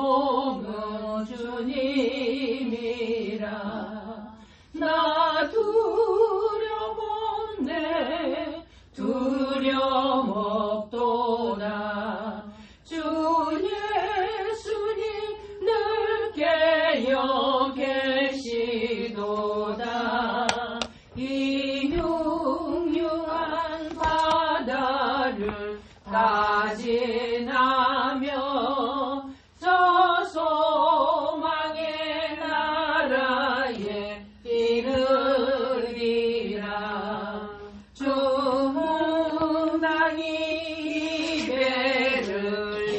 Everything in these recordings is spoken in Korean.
사고는 주님이라. 나 두려움없네 두려움없도다. 주 예수님 늘 깨어 계시도다. 이 흉흉한 바다를 다 지나며 저 소망의 나라에 이르리라. 충당이 배를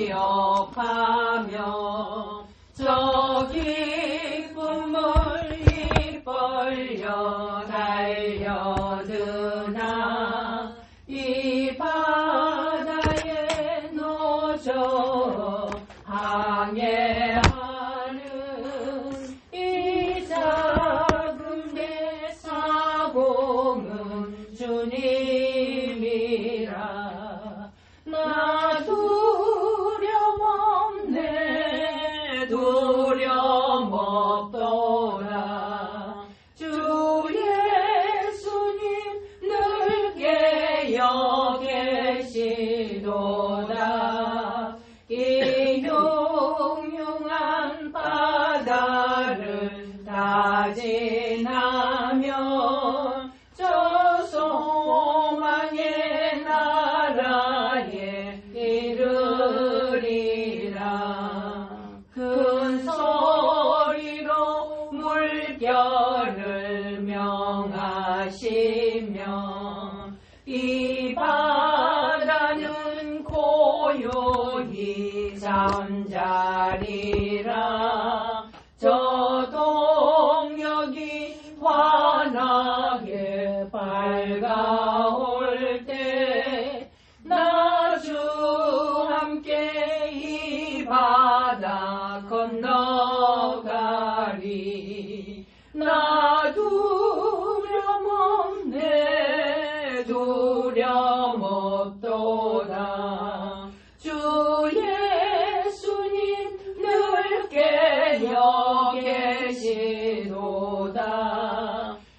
이어가며 저 깊은 물 이끌려 달려드나. 이 바다에 놓여 항해하는 이 작은 배 사공은 주님이라. 나 두려움없네 두려움없도다. 주 예수님 늘 깨어 계시도다. 이 흉흉한 바다를 다 지나며 저 소망의 나라에 이르리라. 큰 소리로 물결을 명하시며 이 바다는 고요히 잠자리라. 저 동역이 환하게 밝아올 때 나 주 함께 이 바다 건너가리. 나 두려움없네 두려움없도다. 주 예수님 늘 깨어 계시도다.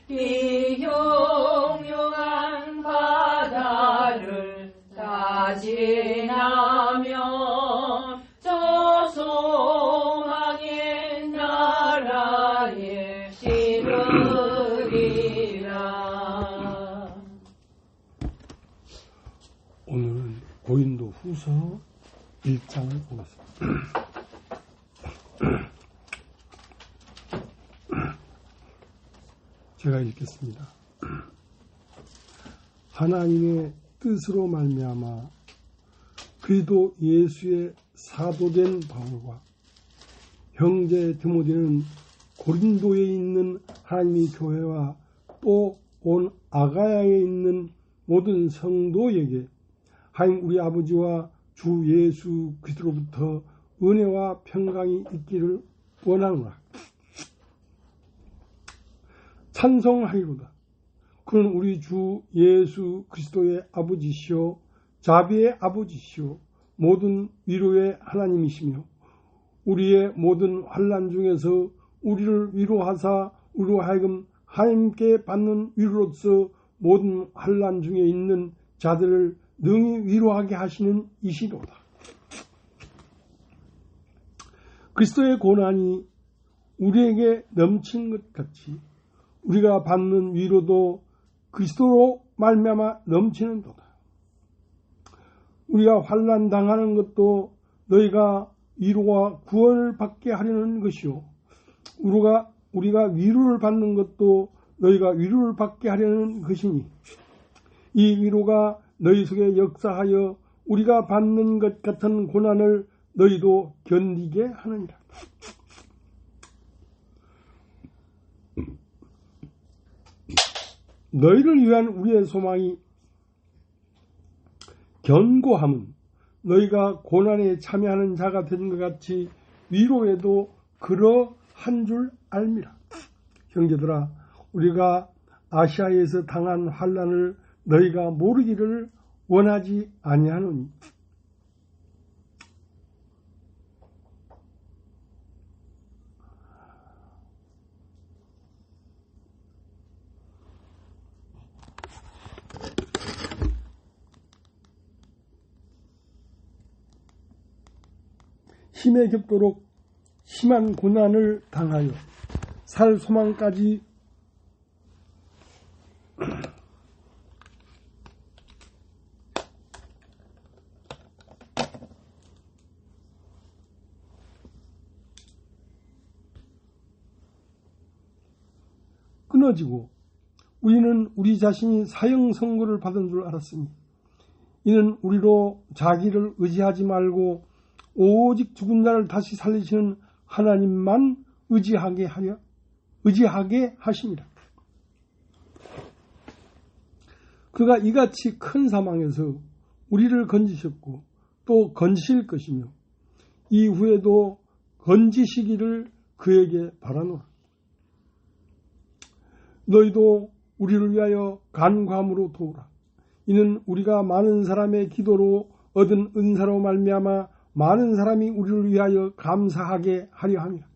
이 흉흉한 바다를 다 지나며 저 소망의 나라에 이르리라. 오늘은 고린도 후서 1장을 보겠습니다. 제가 읽겠습니다. 하나님의 뜻으로 말미암아 그리스도 예수의 사도된 바울과 형제 디모데는 고린도에 있는 하나님의 교회와 또 온 아가야에 있는 모든 성도에게 하나님 우리 아버지와 주 예수 그리스도로부터 은혜와 평강이 있기를 원하노라. 찬송하리로다. 그는 우리 주 예수 그리스도의 아버지시요 자비의 아버지시요 모든 위로의 하나님이시며 우리의 모든 환난 중에서 우리를 위로하사 우리로 하여금 하나님께 받는 위로로서 모든 환난 중에 있는 자들을 능히 위로하게 하시는 이시로다. 그리스도의 고난이 우리에게 넘치는 것 같이 우리가 받는 위로도 그리스도로 말미암아 넘치는도다. 우리가 환난 당하는 것도 너희가 위로와 구원을 받게 하려는 것이요 우리가 위로를 받는 것도 너희가 위로를 받게 하려는 것이니 이 위로가 너희 속에 역사하여 우리가 받는 것 같은 고난을 너희도 견디게 하느니라. 너희를 위한 우리의 소망이 견고함은 너희가 고난에 참여하는 자가 된 것 같이 위로에도 그러한 줄 알미라. 형제들아, 우리가 아시아에서 당한 환난을 너희가 모르기를 원하지 아니하노니 심해 겹도록 심한 고난을 당하여 살 소망까지 끊어지고 우리는 우리 자신이 사형 선고를 받은 줄 알았으니 이는 우리로 자기를 의지하지 말고 오직 죽은 자를 다시 살리시는 하나님만 의지하게 하심이라. 그가 이같이 큰 사망에서 우리를 건지셨고 또 건지실 것이며 이후에도 건지시기를 그에게 바라노라. 너희도 우리를 위하여 간구함으로 도우라. 이는 우리가 많은 사람의 기도로 얻은 은사로 말미암아 많은 사람이 우리를 위하여 감사하게 하려 함이라.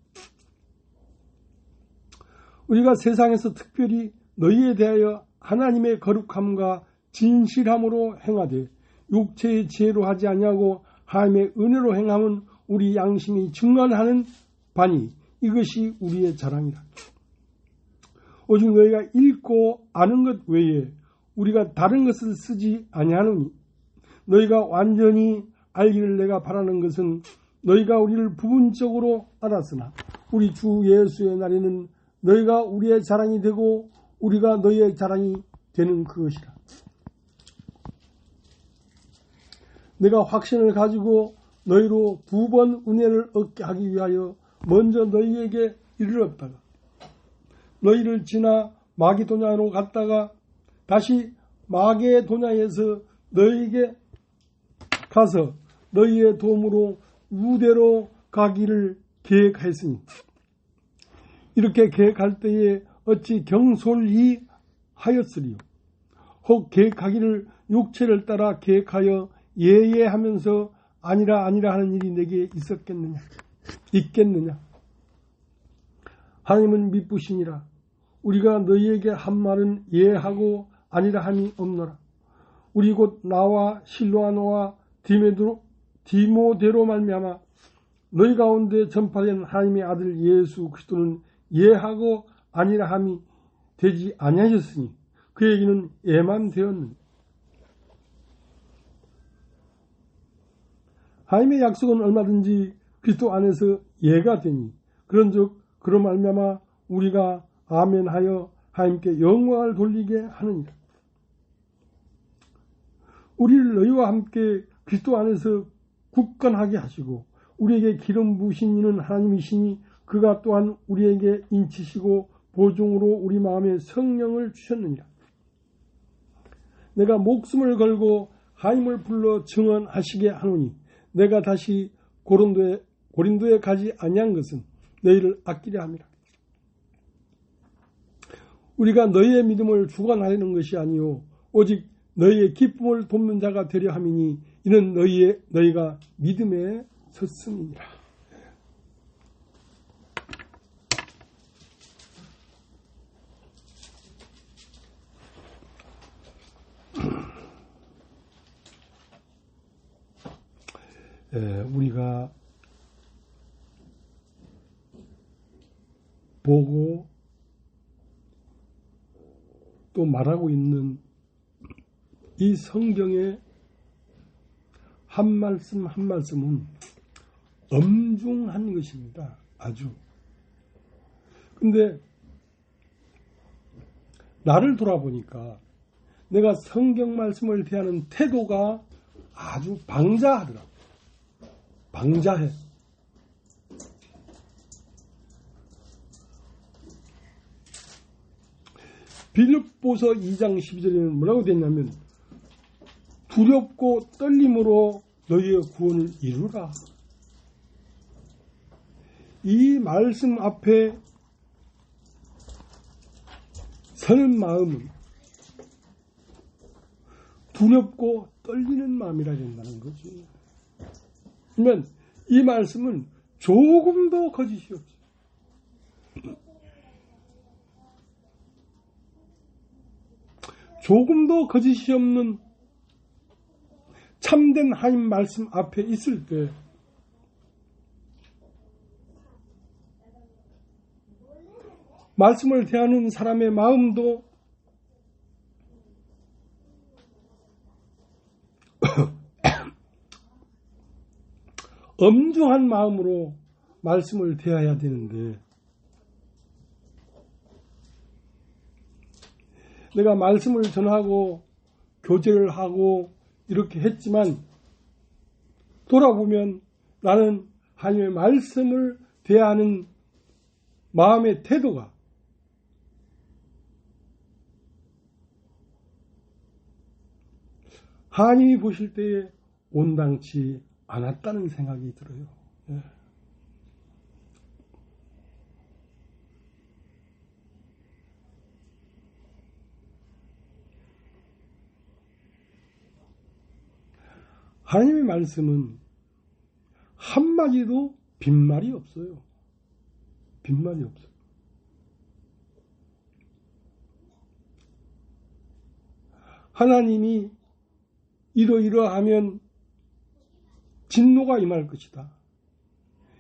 우리가 세상에서 특별히 너희에 대하여 하나님의 거룩함과 진실함으로 행하되 육체의 지혜로 하지 아니하고 하나님의 은혜로 행함은 우리 양심이 증언하는 바니 이것이 우리의 자랑이라. 오직 너희가 읽고 아는 것 외에 우리가 다른 것을 쓰지 아니하노니 너희가 완전히 알기를 내가 바라는 것은 너희가 우리를 부분적으로 알았으나 우리 주 예수의 날에는 너희가 우리의 자랑이 되고 우리가 너희의 자랑이 되는 그것이라. 내가 확신을 가지고 너희로 2번 은혜를 얻게 하기 위하여 먼저 너희에게 이르렀다가 너희를 지나 마게도냐로 갔다가 다시 마게도냐에서 너희에게 가서 너희의 도움으로 유대로 가기를 계획하였으니 이렇게 계획할 때에 어찌 경솔히 하였으리요. 혹 계획하기를 육체를 따라 계획하여 예예하면서 아니라 하는 일이 내게 있겠느냐. 하나님은 미쁘시니라. 우리가 너희에게 한 말은 예하고 아니라 함이 없노라. 우리 곧 나와 실로아노와 디모데로 말미암아 너희 가운데 전파된 하나님의 아들 예수 그리스도는 예하고 아니라 함이 되지 아니하셨으니 그에게는 예만 되었느니 하나님의 약속은 얼마든지 그리스도 안에서 예가 되니 그런즉 그로 말미암아 우리가 아멘하여 하나님께 영광을 돌리게 하느니라. 우리를 너희와 함께 그리스도 안에서 굳건하게 하시고 우리에게 기름 부으신 이는 하나님이시니 그가 또한 우리에게 인치시고 보증으로 우리 마음에 성령을 주셨느니라. 내가 목숨을 걸고 하나님을 불러 증언하시게 하노니 내가 다시 고린도에 가지 아니한 것은 너희를 아끼려 함이라. 우리가 너희의 믿음을 주관하려는 것이 아니요 오직 너희의 기쁨을 돕는 자가 되려 함이니 이는 너희가 믿음에 섰음이니라. 우리가 보고 또 말하고 있는 이 성경의 한 말씀 한 말씀은 엄중한 것입니다. 아주. 근데 나를 돌아보니까 내가 성경 말씀을 대하는 태도가 아주 방자하더라고. 방자해. 빌립보서 2장 12절에는 뭐라고 됐냐면 두렵고 떨림으로 너희의 구원을 이루라. 이 말씀 앞에 서는 마음은 두렵고 떨리는 마음이라 된다는 거지. 그러면 이 말씀은 조금도 거짓이 없지. 조금도 거짓이 없는 참된 하나님 말씀 앞에 있을 때 말씀을 대하는 사람의 마음도 엄중한 마음으로 말씀을 대해야 되는데, 내가 말씀을 전하고 교제를 하고 이렇게 했지만 돌아보면 나는 하나님의 말씀을 대하는 마음의 태도가 하나님이 보실 때에 온당치 않았다는 생각이 들어요. 예. 하나님의 말씀은 한마디도 빈말이 없어요. 빈말이 없어요. 하나님이 이러이러하면 진노가 임할 것이다.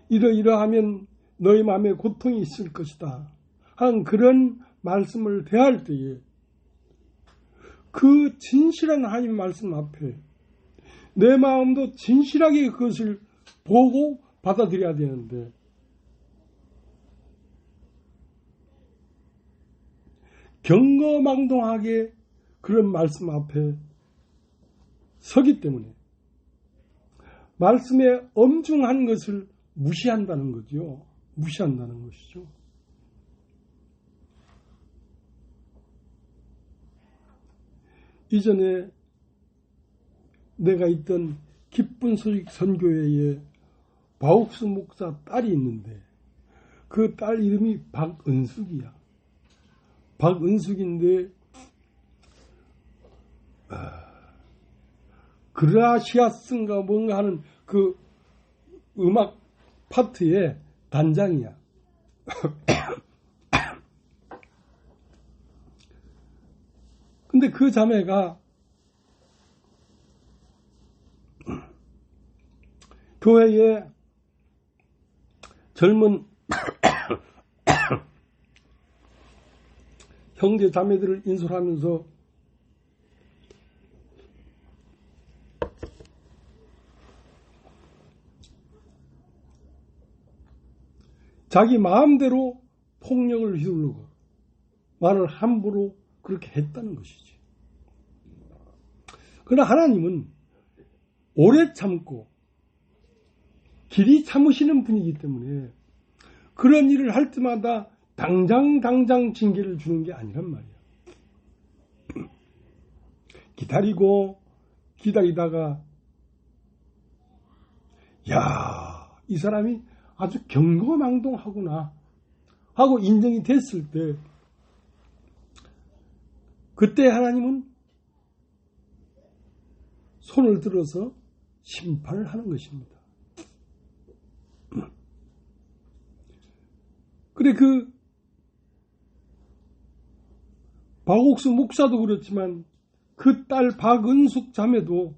이러이러하면 너희 마음에 고통이 있을 것이다. 한 그런 말씀을 대할 때에 그 진실한 하나님 말씀 앞에 내 마음도 진실하게 그것을 보고 받아들여야 되는데, 경거망동하게 그런 말씀 앞에 서기 때문에 말씀의 엄중한 것을 무시한다는 거죠. 무시한다는 것이죠. 이전에 내가 있던 기쁜 소식 선교회에 바옥수 목사 딸이 있는데 그 딸 이름이 박은숙이야. 박은숙인데 그라시아스인가 뭔가 하는 그 음악 파트의 단장이야. 근데 그 자매가 교회에 젊은 형제 자매들을 인솔하면서 자기 마음대로 폭력을 휘두르고 말을 함부로 그렇게 했다는 것이지. 그러나 하나님은 오래 참고 길이 참으시는 분이기 때문에 그런 일을 할 때마다 당장 징계를 주는 게 아니란 말이야. 기다리다가 야, 이 사람이 아주 경거망동하구나 하고 인정이 됐을 때 그때 하나님은 손을 들어서 심판을 하는 것입니다. 그래, 그 박옥수 목사도 그렇지만 그 딸 박은숙 자매도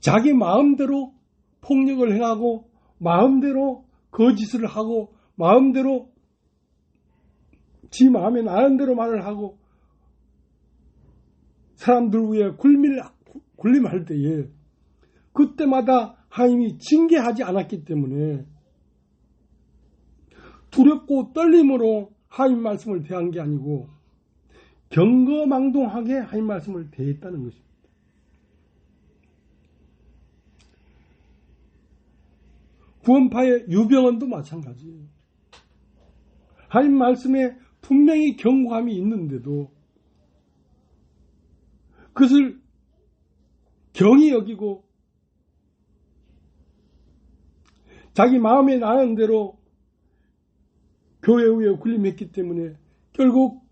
자기 마음대로 폭력을 행하고 마음대로 거짓을 하고 마음대로 지 마음에 나는 대로 말을 하고 사람들 위에 굴림할 때에 그때마다 하나님이 징계하지 않았기 때문에 두렵고 떨림으로 하나님 말씀을 대한 게 아니고 경거망동하게 하나님 말씀을 대했다는 것입니다. 구원파의 유병헌도 마찬가지예요. 하나님 말씀에 분명히 경고함이 있는데도 그것을 경히 여기고 자기 마음에 나는 대로 교회 위에 군림했기 때문에 결국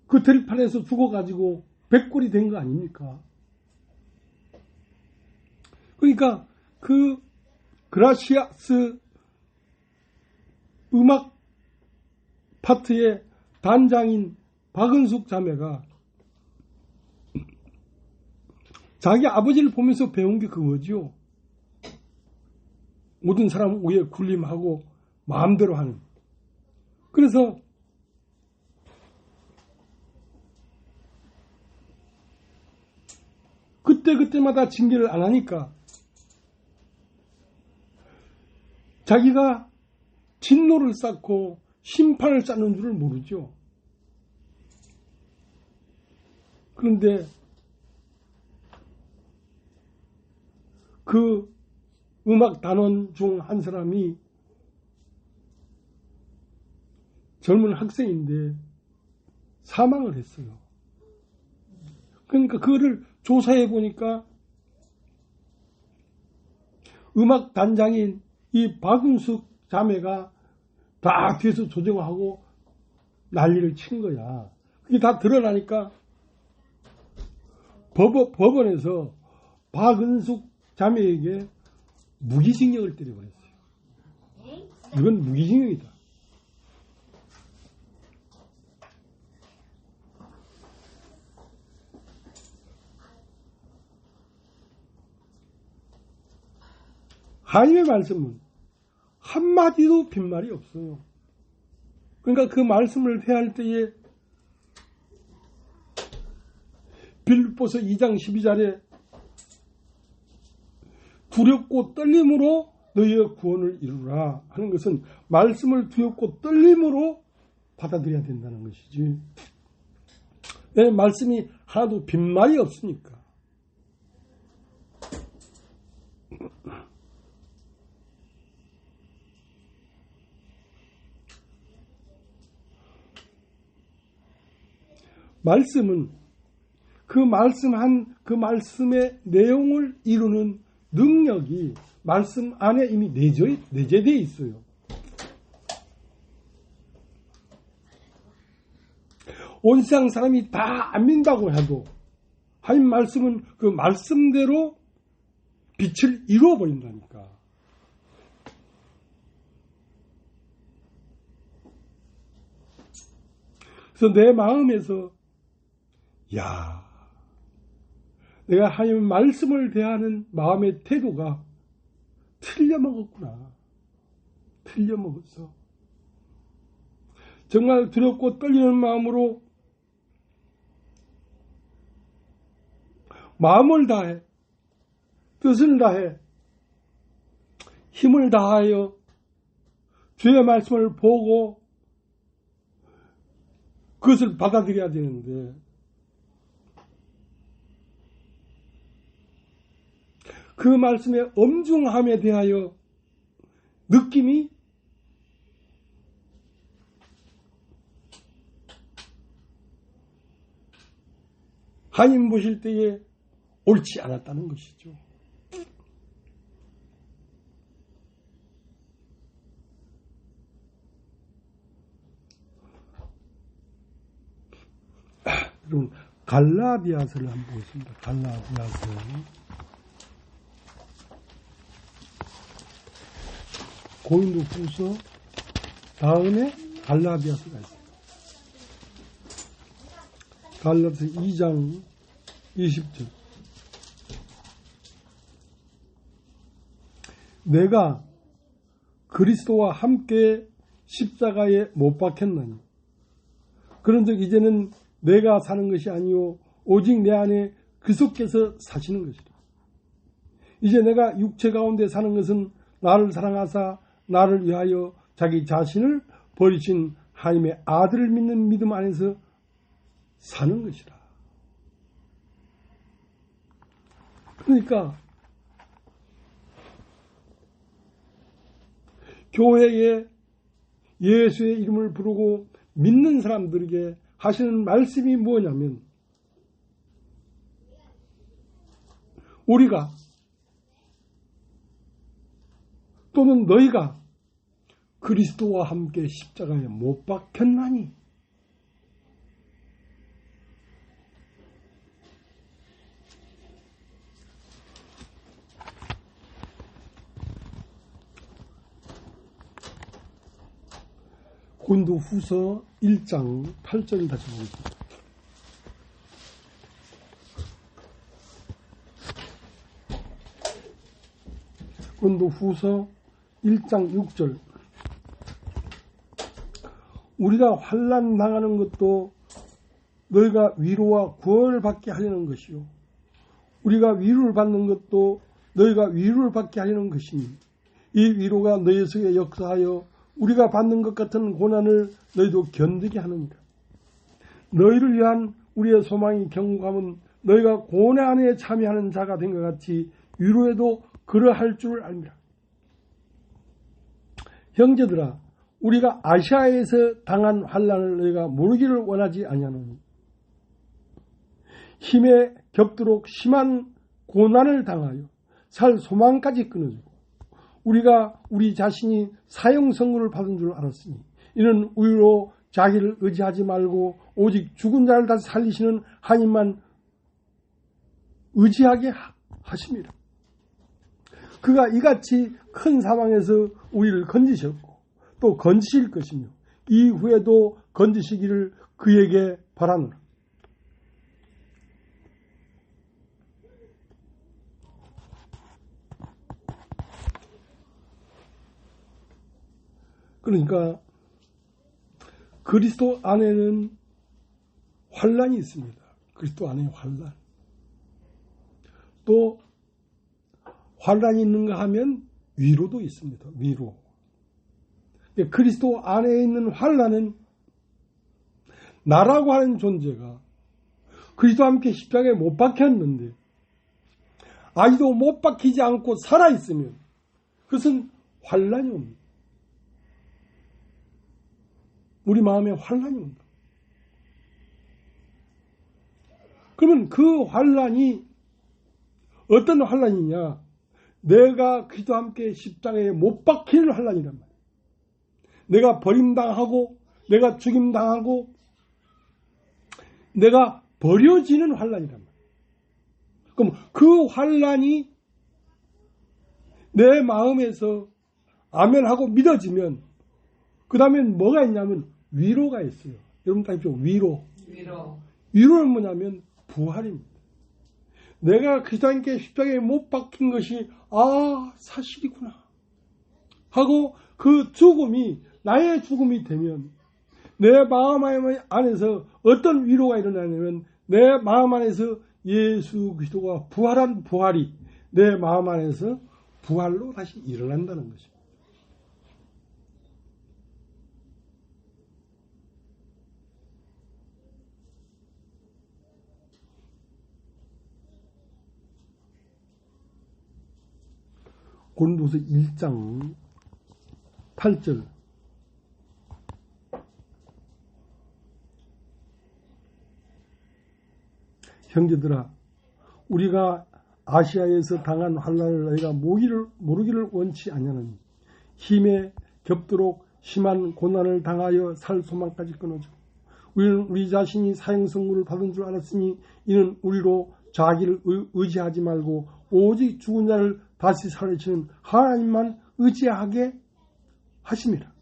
그 들판에서 죽어가지고 백골이 된 거 아닙니까? 그러니까 그 그라시아스 음악 파트의 단장인 박은숙 자매가 자기 아버지를 보면서 배운 게 그거죠. 모든 사람 위에 군림하고 마음대로 하는. 그래서 그때마다 징계를 안 하니까 자기가 진노를 쌓고 심판을 쌓는 줄을 모르죠. 그런데 그 음악 단원 중 한 사람이 젊은 학생인데 사망을 했어요. 그러니까 그거를 조사해 보니까 음악 단장인 이 박은숙 자매가 다 뒤에서 조정하고 난리를 친 거야. 그게 다 드러나니까 법원에서 박은숙 자매에게 무기징역을 때려버렸어요. 이건 무기징역이다. 하나님의 말씀은 한마디도 빈말이 없어요. 그러니까 그 말씀을 대할 때에 빌립보서 2장 12절에 두렵고 떨림으로 너희의 구원을 이루라 하는 것은 말씀을 두렵고 떨림으로 받아들여야 된다는 것이지. 왜? 말씀이 하나도 빈말이 없으니까. 말씀은 그 말씀의 내용을 이루는 능력이 말씀 안에 이미 내재되어 있어요. 온 세상 사람이 다 안 믿는다고 해도 하나님 말씀은 그 말씀대로 빛을 이루어 버린다니까. 그래서 내 마음에서 내가 하나님의 말씀을 대하는 마음의 태도가 틀려먹었구나. 틀려먹었어. 정말 두렵고 떨리는 마음으로 마음을 다해, 뜻을 다해, 힘을 다하여 주의 말씀을 보고 그것을 받아들여야 되는데 그 말씀의 엄중함에 대하여 느낌이 하나님 보실 때에 옳지 않았다는 것이죠. 여러분 갈라디아서를 한번 보겠습니다. 갈라디아서 고린도후서 다음에 갈라디아서가 있어요. 갈라디아서 2장 20절. 내가 그리스도와 함께 십자가에 못 박혔나니 그런즉 이제는 내가 사는 것이 아니요 오직 내 안에 그리스도께서 사시는 것이라. 이제 내가 육체 가운데 사는 것은 나를 사랑하사 나를 위하여 자기 자신을 버리신 하나님의 아들을 믿는 믿음 안에서 사는 것이라. 그러니까 교회에 예수의 이름을 부르고 믿는 사람들에게 하시는 말씀이 뭐냐면 우리가 또는 너희가 그리스도와 함께 십자가에 못 박혔나니 고린도후서 1장 8절을 다시 보겠습니다. 고린도후서 1장 6절 우리가 환난 당하는 것도 너희가 위로와 구원을 받게 하려는 것이요. 우리가 위로를 받는 것도 너희가 위로를 받게 하려는 것이니 이 위로가 너희 속에 역사하여 우리가 받는 것 같은 고난을 너희도 견디게 하느니라. 너희를 위한 우리의 소망이 경고함은 너희가 고난 안에 참여하는 자가 된 것 같이 위로에도 그러할 줄 압니다. 형제들아, 우리가 아시아에서 당한 환난을 너희가 모르기를 원하지 아니하노니 힘에 겹도록 심한 고난을 당하여 살 소망까지 끊어주고 우리가 우리 자신이 사형 선고를 받은 줄 알았으니 이는 우리로 자기를 의지하지 말고 오직 죽은 자를 다시 살리시는 하나님만 의지하게 하십니다. 그가 이같이 큰 사망에서 우리를 건지셨고 또 건지실 것이며 이후에도 건지시기를 그에게 바라노라. 그러니까 그리스도 안에는 환난이 있습니다. 그리스도 안에 환난. 또 환난이 있는가 하면 위로도 있습니다. 위로. 그리스도 안에 있는 환난은 나라고 하는 존재가 그리스도와 함께 십자가에 못 박혔는데 아직도 못 박히지 않고 살아있으면 그것은 환난이 옵니다. 우리 마음에 환난이 온다. 그러면 그 환난이 어떤 환난이냐? 내가 그리스도와 함께 십자가에 못 박히는 환난이란 말이야. 내가 버림당하고 내가 죽임당하고 내가 버려지는 환난이란 말이야. 그럼 그 환난이 내 마음에서 아멘하고 믿어지면 그 다음엔 뭐가 있냐면 위로가 있어요. 여러분 다 입죠. 위로는 뭐냐면 부활입니다. 내가 그리스도와 함께 십자가에 못 박힌 것이 사실이구나 하고 그 죽음이 나의 죽음이 되면 내 마음 안에서 어떤 위로가 일어나냐면 내 마음 안에서 예수 그리스도가 부활한 부활이 내 마음 안에서 부활로 다시 일어난다는 것입니다. 고린도서 1장 8절 형제들아 우리가 아시아에서 당한 환난을 너희가 모르기를 원치 아니하느니 힘에 겹도록 심한 고난을 당하여 살 소망까지 끊어주고 우리는 우리 자신이 사형 선고를 받은 줄 알았으니 이는 우리로 자기를 의지하지 말고 오직 죽은 자를 다시 살리시는 하나님만 의지하게 하십니다.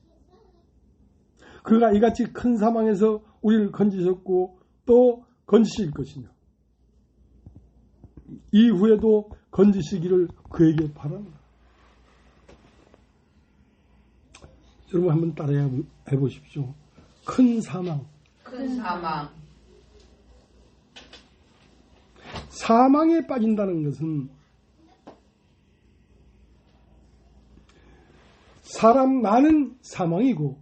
그가 이같이 큰 사망에서 우리를 건지셨고 또 건지실 것이며 이후에도 건지시기를 그에게 바랍니다. 여러분 한번 따라해 보십시오. 큰 사망. 사망에 빠진다는 것은 나는 사망이고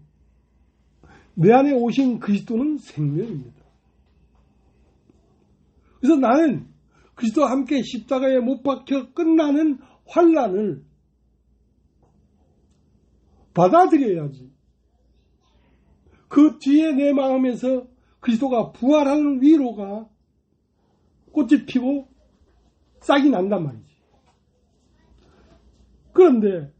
내 안에 오신 그리스도는 생명입니다. 그래서 나는 그리스도와 함께 십자가에 못 박혀 끝나는 환난을 받아들여야지. 그 뒤에 내 마음에서 그리스도가 부활하는 위로가 꽃이 피고 싹이 난단 말이지. 그런데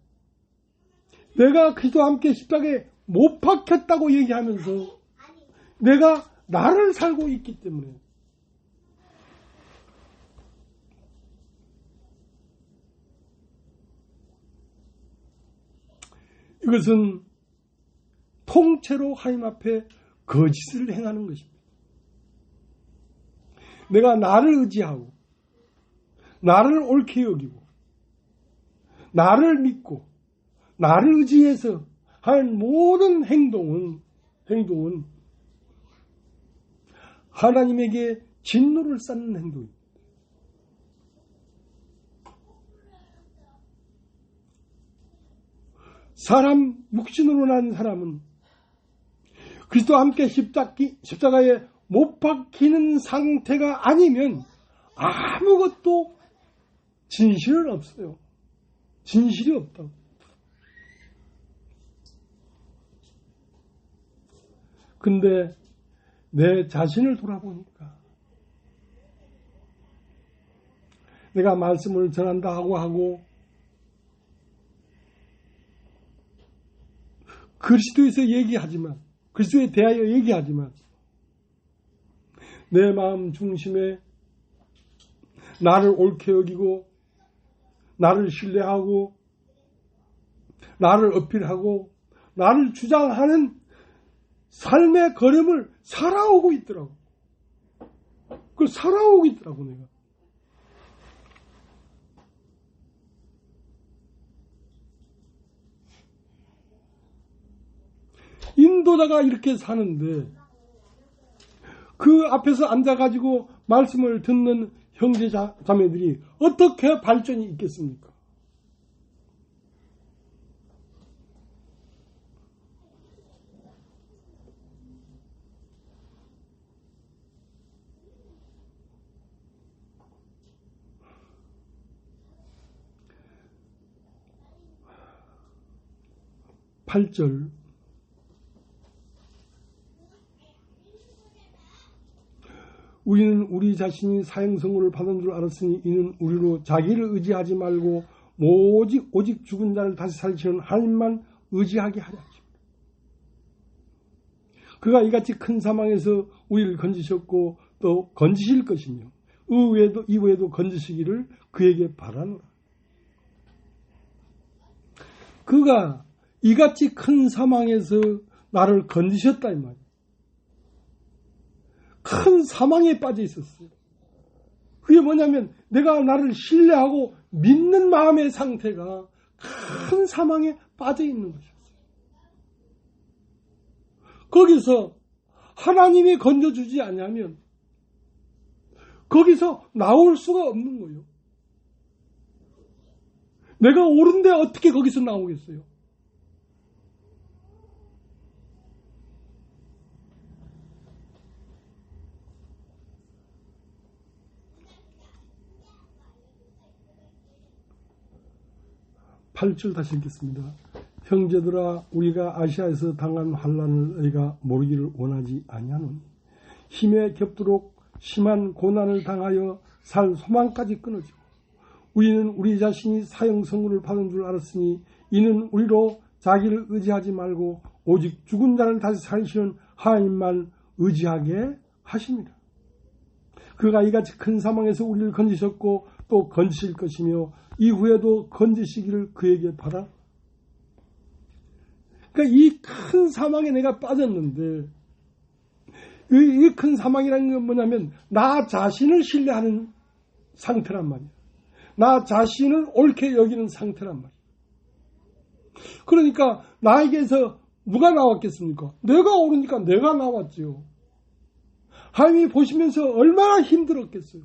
내가 그리스도와 함께 십자가에 못 박혔다고 얘기하면서 내가 나를 살고 있기 때문에 이것은 통째로 하나님 앞에 거짓을 행하는 것입니다. 내가 나를 의지하고 나를 옳게 여기고 나를 믿고 나를 의지해서 하는 모든 행동은 행동은 하나님에게 진노를 쌓는 행동입니다. 사람 육신으로 난 사람은 그리스도와 함께 십자가에 못 박히는 상태가 아니면 아무것도 진실은 없어요. 진실이 없다고. 근데 내 자신을 돌아보니까 내가 말씀을 전한다 하고 그리스도에서 얘기하지만, 그리스도에 대하여 얘기하지만 내 마음 중심에 나를 옳게 여기고 나를 신뢰하고 나를 어필하고 나를 주장하는 삶의 걸음을 살아오고 있더라고. 그걸 살아오고 있더라고 내가. 인도자가 이렇게 사는데 그 앞에서 앉아가지고 말씀을 듣는 형제 자매들이 어떻게 발전이 있겠습니까? 팔절 우리는 우리 자신이 사형선고를 받은 줄 알았으니 이는 우리로 자기를 의지하지 말고 오직 죽은 자를 다시 살리시는 하나님만 의지하게 하려 하십니다. 그가 이같이 큰 사망에서 우리를 건지셨고 또 건지실 것이며 이후에도 건지시기를 그에게 바라노라. 그가 이같이 큰 사망에서 나를 건지셨다 이 말이에요. 큰 사망에 빠져 있었어요. 그게 뭐냐면 내가 나를 신뢰하고 믿는 마음의 상태가 큰 사망에 빠져 있는 것이었어요. 거기서 하나님이 건져주지 않으면 거기서 나올 수가 없는 거예요. 내가 옳은데 어떻게 거기서 나오겠어요? 팔 절 다시 읽겠습니다. 형제들아 우리가 아시아에서 당한 환난을 너희가 모르기를 원하지 아니하노니 힘에 겹도록 심한 고난을 당하여 살 소망까지 끊어지고 우리는 우리 자신이 사형 선고를 받은 줄 알았으니 이는 우리로 자기를 의지하지 말고 오직 죽은 자를 다시 살리시는 하나님만 의지하게 하십니다. 그가 이같이 큰 사망에서 우리를 건지셨고 또 건지실 것이며 이후에도 건지시기를 그에게 바라. 그러니까 이 큰 사망에 내가 빠졌는데 이 큰 사망이라는 건 뭐냐면 나 자신을 신뢰하는 상태란 말이야. 나 자신을 옳게 여기는 상태란 말이야. 그러니까 나에게서 누가 나왔겠습니까? 내가 옳으니까 내가 나왔지요. 하나님이 보시면서 얼마나 힘들었겠어요.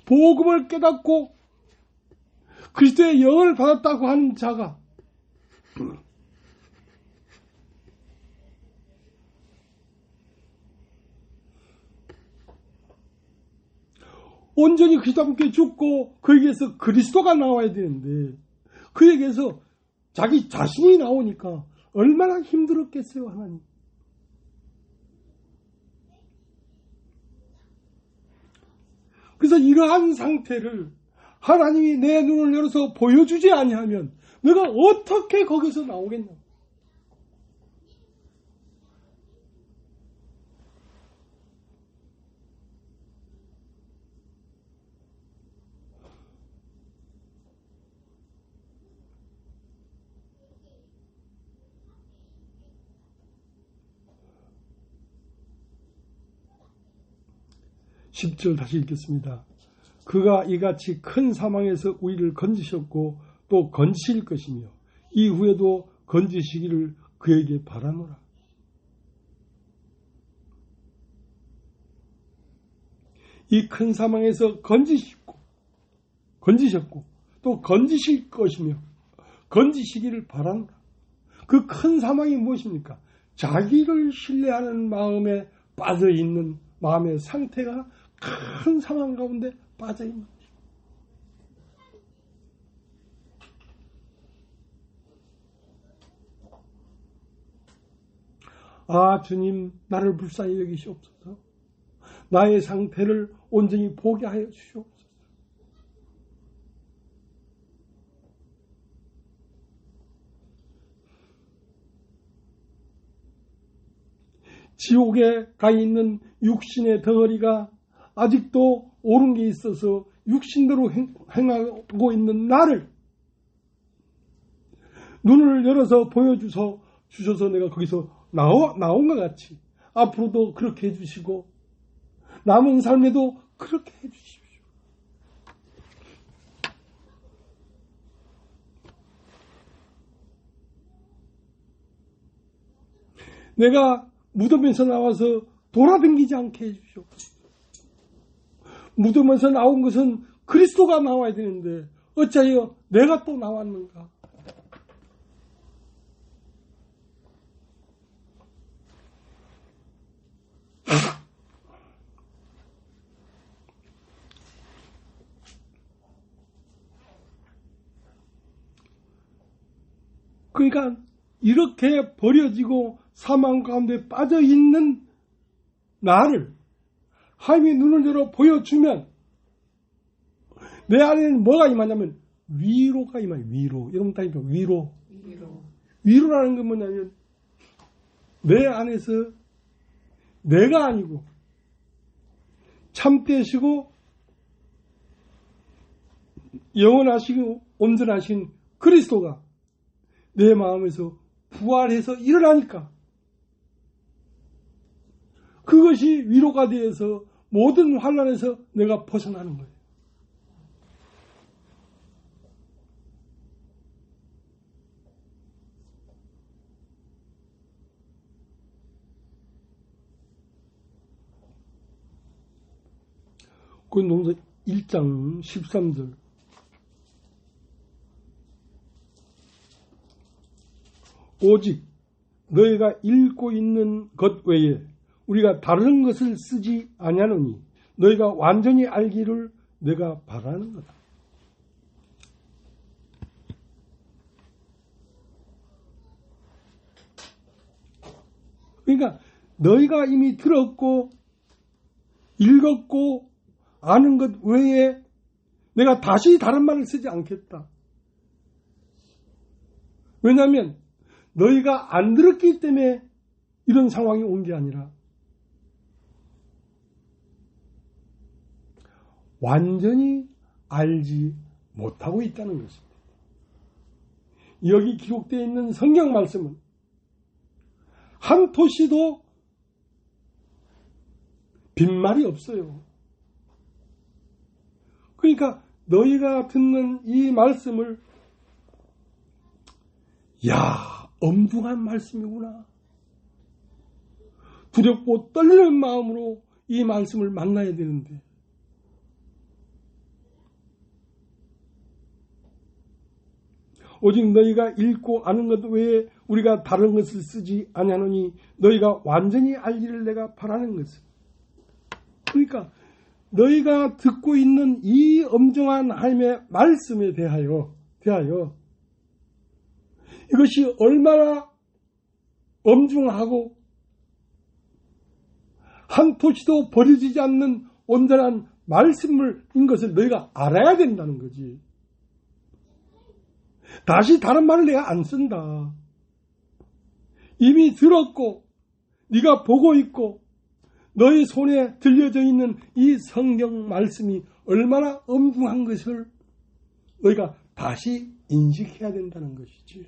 복음을 깨닫고 그리스도의 영을 받았다고 하는 자가 온전히 그리스도와 함께 죽고 그에게서 그리스도가 나와야 되는데 그에게서 자기 자신이 나오니까 얼마나 힘들었겠어요, 하나님. 그래서 이러한 상태를 하나님이 내 눈을 열어서 보여주지 아니하면 내가 어떻게 거기서 나오겠냐. (10절) 다시 읽겠습니다. 그가 이같이 큰 사망에서 우리를 건지셨고 또 건지실 것이며 이후에도 건지시기를 그에게 바라노라. 이 큰 사망에서 건지셨고 또 건지실 것이며 건지시기를 바란다. 그 큰 사망이 무엇입니까? 자기를 신뢰하는 마음에 빠져있는 마음의 상태가 큰 사망 가운데 빠져있는 것입니다. 아, 주님, 나를 불쌍히 여기시옵소서. 나의 상태를 온전히 보게 하여 주시옵소서. 지옥에 가 있는 육신의 덩어리가 아직도 옳은 게 있어서 육신대로 행하고 있는 나를 눈을 열어서 보여주셔서 내가 거기서 나온 것 같이 앞으로도 그렇게 해주시고 남은 삶에도 그렇게 해주십시오. 내가 무덤에서 나와서 돌아다니지 않게 해주십시오. 무덤에서 나온 것은 그리스도가 나와야 되는데 어찌하여 내가 또 나왔는가? 그러니까 이렇게 버려지고 사망 가운데 빠져있는 나를 하나님이 눈을 열어 보여주면 내 안에는 뭐가 임하냐면 위로가 임해요. 위로. 여러분 다 위로. 위로라는 건 뭐냐면 내 안에서 내가 아니고 참되시고 영원하시고 온전하신 그리스도가 내 마음에서 부활해서 일어나니까 그것이 위로가 되어서 모든 환난에서 내가 벗어나는 거예요. 고린도전서 1장 13절 오직 너희가 읽고 있는 것 외에 우리가 다른 것을 쓰지 아니하노니 너희가 완전히 알기를 내가 바라는 거다. 그러니까 너희가 이미 들었고 읽었고 아는 것 외에 내가 다시 다른 말을 쓰지 않겠다. 왜냐하면 너희가 안 들었기 때문에 이런 상황이 온 게 아니라 완전히 알지 못하고 있다는 것입니다. 여기 기록되어 있는 성경 말씀은 한 토시도 빈말이 없어요. 그러니까 너희가 듣는 이 말씀을 엄중한 말씀이구나. 두렵고 떨리는 마음으로 이 말씀을 만나야 되는데 오직 너희가 읽고 아는 것 외에 우리가 다른 것을 쓰지 아니하노니 너희가 완전히 알기를 내가 바라는 것은 그러니까 너희가 듣고 있는 이 엄중한 하나님의 말씀에 대하여 이것이 얼마나 엄중하고 한 토시도 버려지지 않는 온전한 말씀인 것을 너희가 알아야 된다는 거지. 다시 다른 말을 내가 안 쓴다. 이미 들었고 네가 보고 있고 너희 손에 들려져 있는 이 성경 말씀이 얼마나 엄중한 것을 너희가 다시 인식해야 된다는 것이지.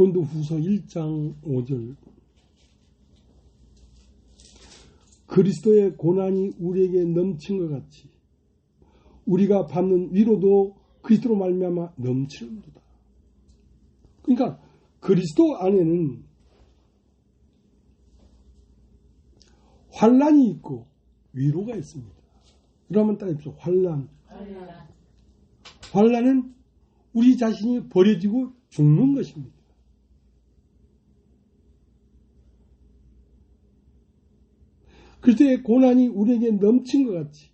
고린도후서 1장 5절. 그리스도의 고난이 우리에게 넘친 것 같이 우리가 받는 위로도 그리스도로 말미암아 넘치는도다. 그러니까 그리스도 안에는 환난이 있고 위로가 있습니다. 그러면 따라해보세요. 환난은 우리 자신이 버려지고 죽는 것입니다. 그리스도의 고난이 우리에게 넘친 것 같이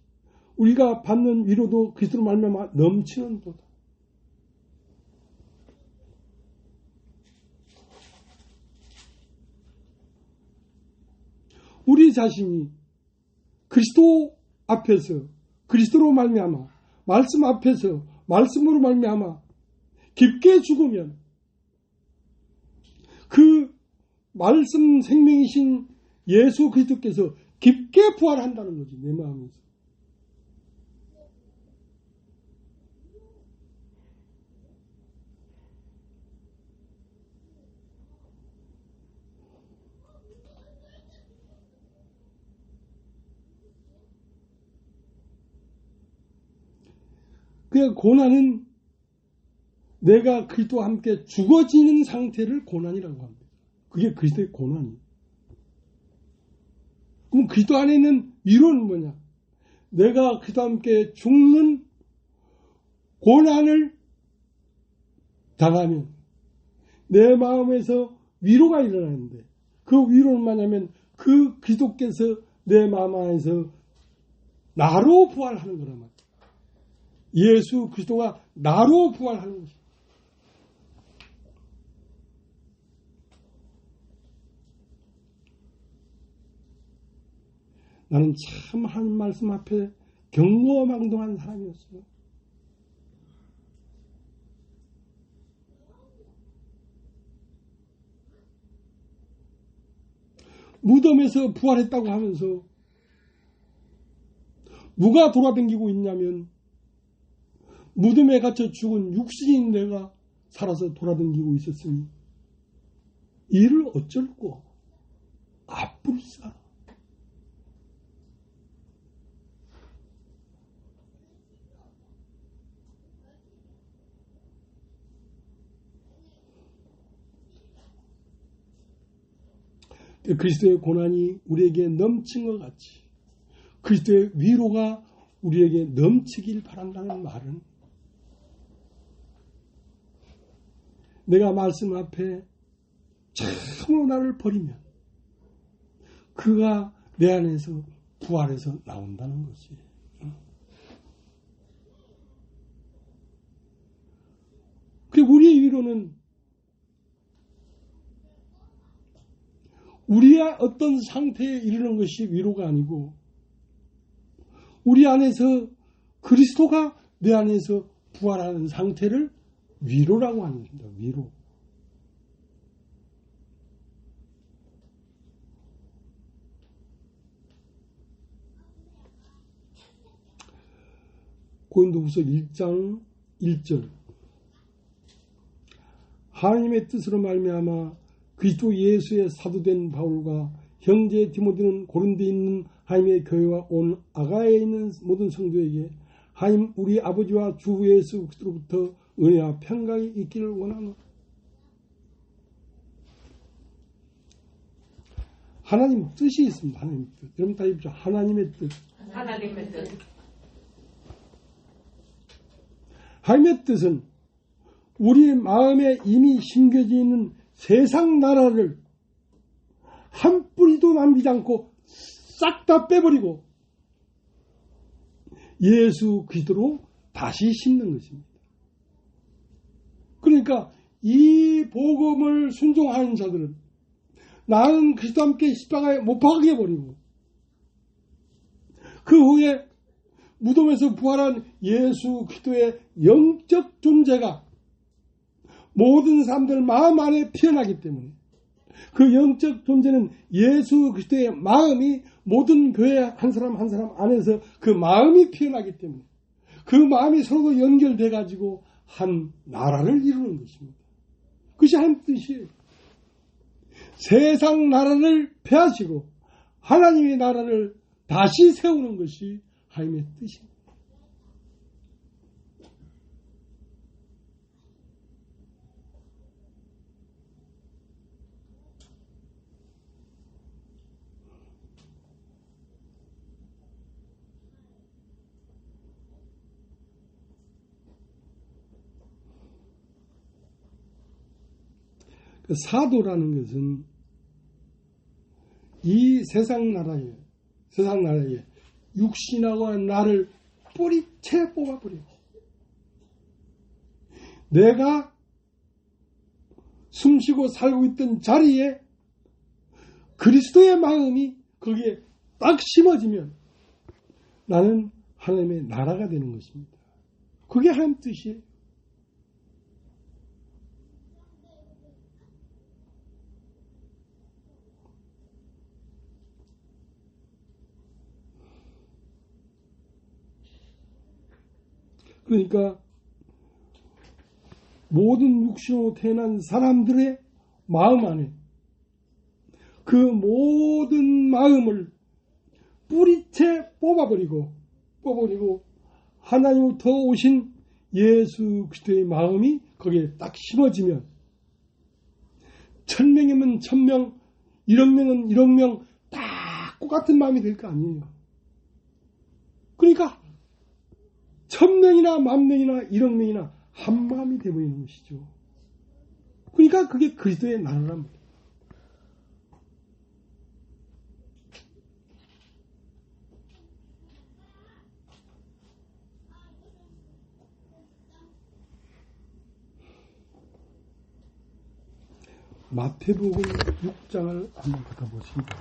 우리가 받는 위로도 그리스도로 말미암아 넘치는도다. 우리 자신이 그리스도 앞에서 그리스도로 말미암아 말씀 앞에서 말씀으로 말미암아 깊게 죽으면 그 말씀 생명이신 예수 그리스도께서 깊게 부활한다는 거지, 내 마음에서. 그 고난은 내가 그리스도와 함께 죽어지는 상태를 고난이라고 합니다. 그게 그리스도의 고난이에요. 그럼 그리스도 안에 있는 위로는 뭐냐? 내가 그리스도와 함께 죽는 고난을 당하면 내 마음에서 위로가 일어나는데 그 위로는 뭐냐면 그 그리스도께서 내 마음 안에서 나로 부활하는 거란 말이에요. 예수 그리스도가 나로 부활하는 것입니다. 나는 참 하나님 말씀 앞에 경거망동한 사람이었어요. 무덤에서 부활했다고 하면서 누가 돌아다니고 있냐면 무덤에 갇혀 죽은 육신인 내가 살아서 돌아다니고 있었으니 이를 어쩔꼬 아뿔싸. 그리스도의 고난이 우리에게 넘친 것 같이 그리스도의 위로가 우리에게 넘치길 바란다는 말은 내가 말씀 앞에 참으로 나를 버리면 그가 내 안에서 부활해서 나온다는 것이에요. 그리고 우리의 위로는 우리의 어떤 상태에 이르는 것이 위로가 아니고 우리 안에서 그리스도가 내 안에서 부활하는 상태를 위로라고 하는 겁니다. 위로. 고린도후서 1장 1절. 하나님의 뜻으로 말미암아 그리스도 예수의 사도된 바울과 형제 디모데는 고린도에 있는 하나님의 교회와 온 아가야에 있는 모든 성도에게 하나님 우리 아버지와 주 예수 그리스도로부터 은혜와 평강이 있기를 원하노라. 하나님 뜻이 있습니다. 하나님 뜻. 여러분 다 입죠. 하나님의 뜻. 하나님의 뜻. 하나님의 뜻은 우리 마음에 이미 심겨져 있는 세상 나라를 한 뿌리도 남기지 않고 싹 다 빼버리고 예수 그리스도로 다시 심는 것입니다. 그러니까 이 복음을 순종하는 자들은 나는 그리스도와 함께 십자가에 못 박게 버리고 그 후에 무덤에서 부활한 예수 그리스도의 영적 존재가 모든 사람들 마음 안에 피어나기 때문에 그 영적 존재는 예수 그리스도의 마음이 모든 교회 한 사람 한 사람 안에서 그 마음이 피어나기 때문에 그 마음이 서로 연결돼 가지고 한 나라를 이루는 것입니다. 그것이 하나님 뜻이에요. 세상 나라를 폐하시고 하나님의 나라를 다시 세우는 것이 하나님의 뜻입니다. 그 사도라는 것은 이 세상 나라에 육신하고 나를 뿌리채 뽑아버려. 내가 숨쉬고 살고 있던 자리에 그리스도의 마음이 거기에 딱 심어지면 나는 하나님의 나라가 되는 것입니다. 그게 하나님 뜻이에요. 그러니까 모든 육신으로 태어난 사람들의 마음 안에 그 모든 마음을 뿌리채 뽑아버리고 하나님부터 오신 예수 그리스도의 마음이 거기에 딱 심어지면 1000명이면 1000명, 1억명은 1억명 다 똑같은 마음이 될 거 아니에요. 그러니까 1000명이나 10,000명이나 1억명이나 한 마음이 되어버리는 것이죠. 그러니까 그게 그리스도의 나라란 말이에요. 마태복음 6장을 한번 받아보십니다.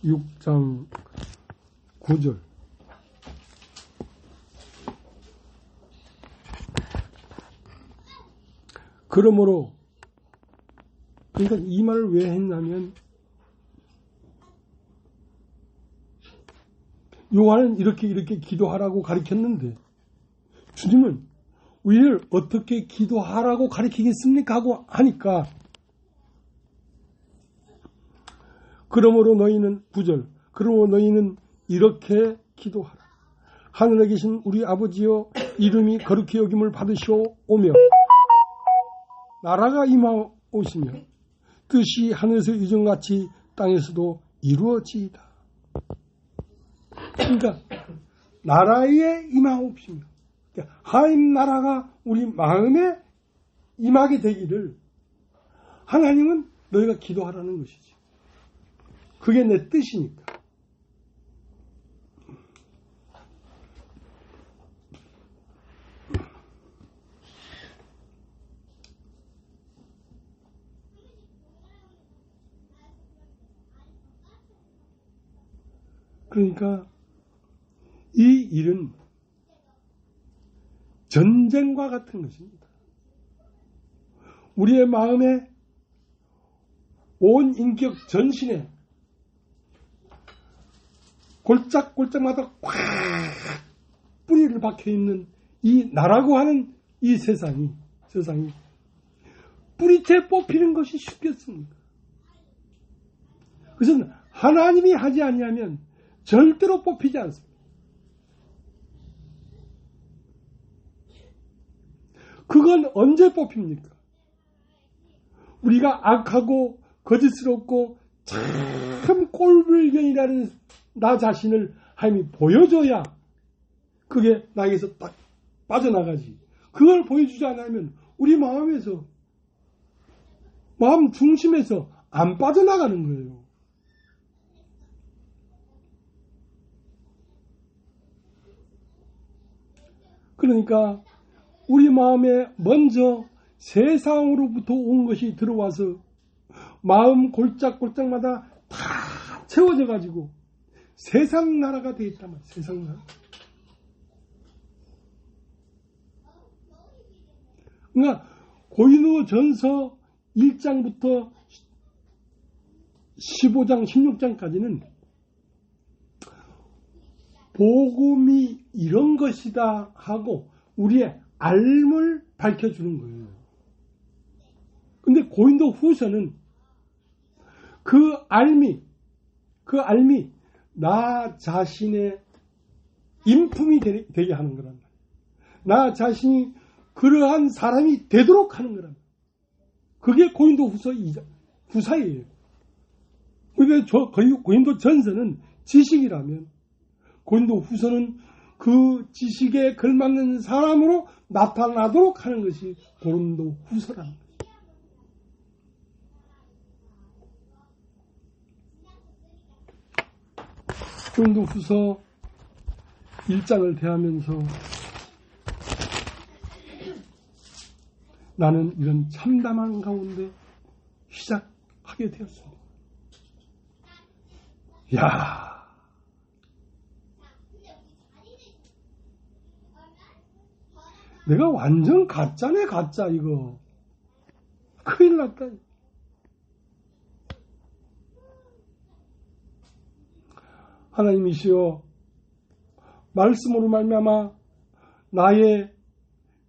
육 장 9절. 그러므로, 그러니까 이 말을 왜 했냐면, 요한은 이렇게 기도하라고 가르쳤는데, 주님은 우리를 어떻게 기도하라고 가르치겠습니까? 하고 하니까, 그러므로 너희는 9절, 그러므로 너희는 이렇게 기도하라. 하늘에 계신 우리 아버지여, 이름이 거룩히 여김을 받으시오며 나라가 임하오시며 뜻이 하늘에서 이전같이 땅에서도 이루어지이다. 그러니까 나라에 임하옵시며, 하나님 나라가 우리 마음에 임하게 되기를 하나님은 너희가 기도하라는 것이지. 그게 내 뜻이니까. 그러니까 이 일은 전쟁과 같은 것입니다. 우리의 마음에 온 인격 전신에 골짝골짝마다 꽉 뿌리를 박혀있는 이 나라고 하는 이 세상이 뿌리채 뽑히는 것이 쉽겠습니까? 그것은 하나님이 하지 아니하면 절대로 뽑히지 않습니다. 그건 언제 뽑힙니까? 우리가 악하고 거짓스럽고 참 꼴불견이라는 나 자신을 하나님이 보여줘야 그게 나에게서 딱 빠져나가지. 그걸 보여주지 않으면 우리 마음에서, 마음 중심에서 안 빠져나가는 거예요. 그러니까 우리 마음에 먼저 세상으로부터 온 것이 들어와서 마음 골짝골짝마다 다 채워져 가지고 세상 나라가 되어 있단 말이에요. 세상 나라. 그러니까 고린도전서 1장부터 15장, 16장까지는 복음이 이런 것이다 하고 우리의 알을 밝혀주는 거예요. 근데 고린도 후서는 그 알미 나 자신의 인품이 되게 하는 거란 말이에요. 나 자신이 그러한 사람이 되도록 하는 거란 말이에요. 그게 고린도 후서예요. 그러니까 고린도 전서는 지식이라면 고린도 후서는 그 지식에 걸맞는 사람으로 나타나도록 하는 것이 고린도 후서라는 거예요. 고린도 후서 1장을 대하면서 나는 이런 참담한 가운데 시작하게 되었습니다. 야, 내가 완전 가짜네, 가짜, 이거. 큰일 났다. 하나님이시여, 말씀으로 말미암아 나의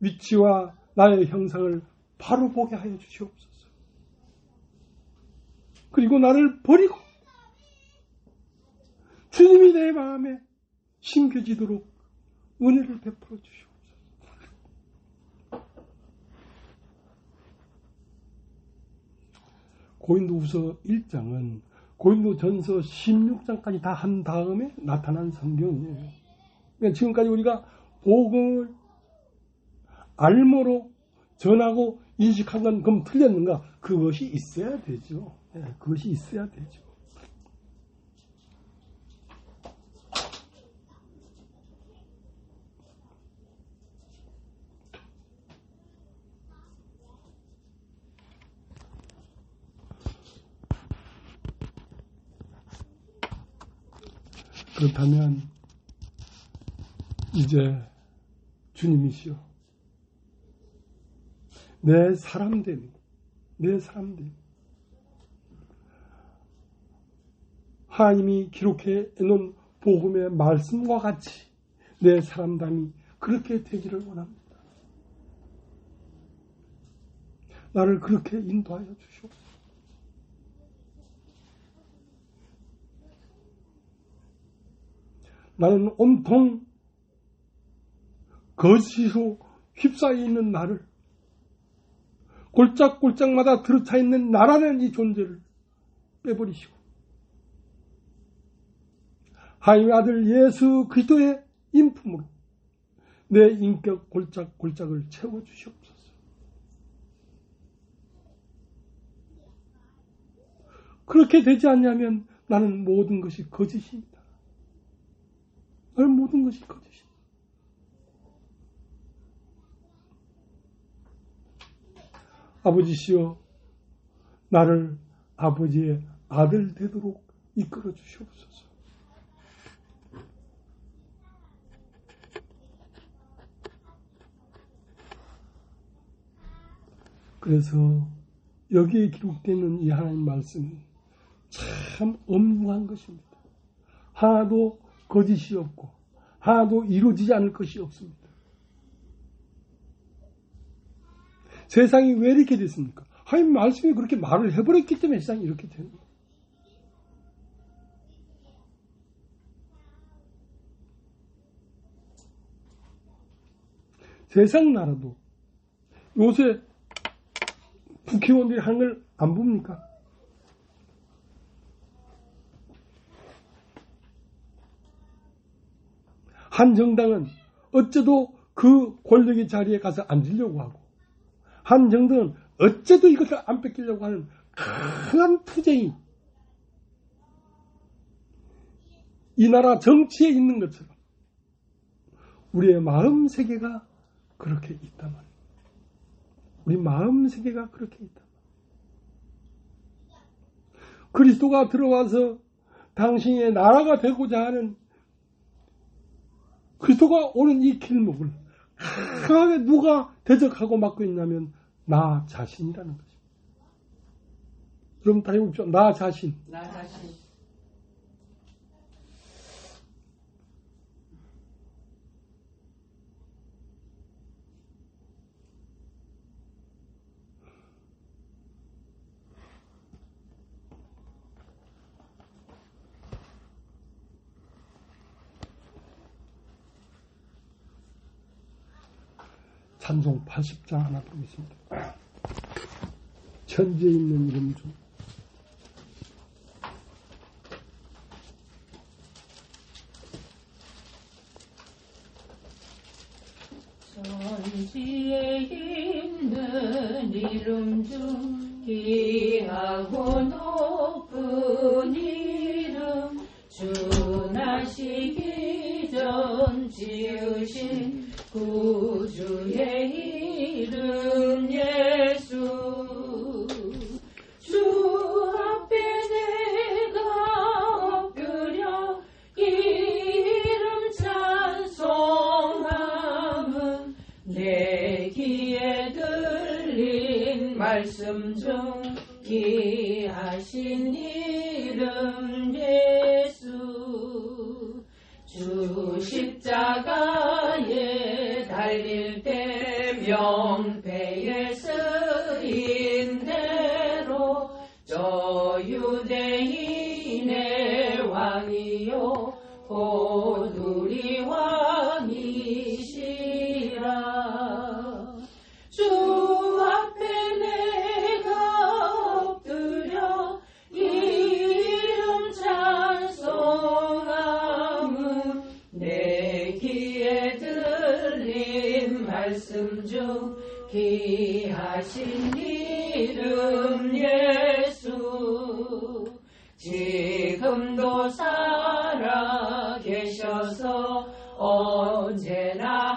위치와 나의 형상을 바로 보게 하여 주시옵소서. 그리고 나를 버리고 주님이 내 마음에 심겨지도록 은혜를 베풀어 주시옵소서. 고린도후서 1장은 고린도전서 16장까지 다 한 다음에 나타난 성경이에요. 그러니까 지금까지 우리가 복음을 알모로 전하고 인식한 건 그럼 틀렸는가? 그것이 있어야 되죠. 그것이 있어야 되죠. 그렇다면 이제 주님이시여, 내 사람됨, 하나님이 기록해 놓은 복음의 말씀과 같이 내 사람됨이 그렇게 되기를 원합니다. 나를 그렇게 인도하여 주시옵소서. 나는 온통 거짓으로 휩싸여 있는 나를, 골짝골짝마다 들어차 있는 나라는 이 존재를 빼버리시고 하나님의 아들 예수 그리스도의 인품으로 내 인격 골짝골짝을 채워주시옵소서. 그렇게 되지 않냐면 나는 모든 것이 거짓입니다. 나는 모든 것이 거짓입니다. 아버지시여, 나를 아버지의 아들 되도록 이끌어 주시옵소서. 그래서 여기에 기록되는 이 하나님 말씀이 참 엄중한 것입니다. 하나도 거짓이 없고 하나도 이루어지지 않을 것이 없습니다. 세상이 왜 이렇게 됐습니까? 하나님 말씀이 그렇게 말을 해버렸기 때문에 세상이 이렇게 되는 거예요. 세상 나라도 요새 국회의원들이 하는 걸 안 봅니까? 한 정당은 어째도 그 권력의 자리에 가서 앉으려고 하고, 한 정당은 어째도 이것을 안 뺏기려고 하는 강한 투쟁이 이 나라 정치에 있는 것처럼 우리의 마음 세계가 그렇게 있단 말이에요. 우리 마음 세계가 그렇게 있단 말이에요. 그리스도가 들어와서 당신의 나라가 되고자 하는 그리스도가 오는 이 길목을 강하게 누가 대적하고 막고 있냐면 나 자신이라는 것입니다. 여러분 다 해보십시오. 나 자신. 나 자신. 찬송 80장 하나 보겠습니다. 천지에 있는 이름 중 천지에 있는 이름 중 귀하고 높은 이름 주 나시기 전 지으신 구주의 이름 예수 주 앞에 내가 엎드려 이름 찬송함은 내 귀에 들린 말씀 중 귀하신 이름 예수 주 십자가에 달릴 때 명패에 쓰인 대로 저 유대인의 왕이요 곧 우리 왕이시라 주 앞에 내가 엎드려 이름 찬송함은 내 귀에 들린 말씀 중 귀하신 이름 예수 지금도 살아 계셔서 언제나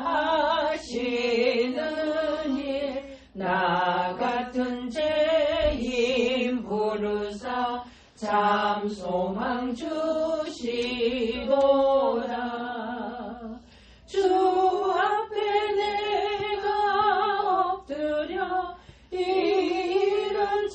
하시는 일 나 같은 죄인 부르사 참 소망 주시도다 주 앞에 내가 엎드려 이름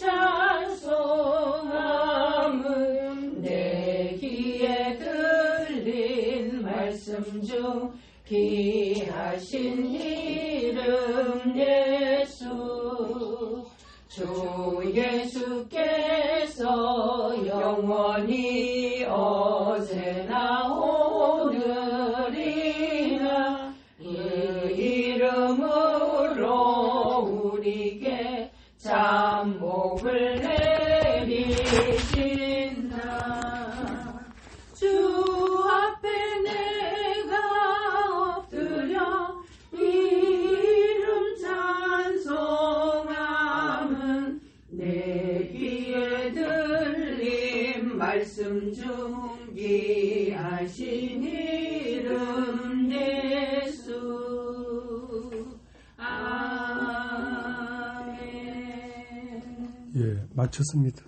찬송함은 내 귀에 들린 말씀 중 귀하신 이름 예수 주 예수께서 영원히 어제나 오늘이나 그 이름으로 우리에게 참 복을 내리신다 주 앞에 내가 엎드려 이름 찬송함은 내 귀에 들린 말씀 중 귀하신 이름 예수 아멘. 예, 마쳤습니다.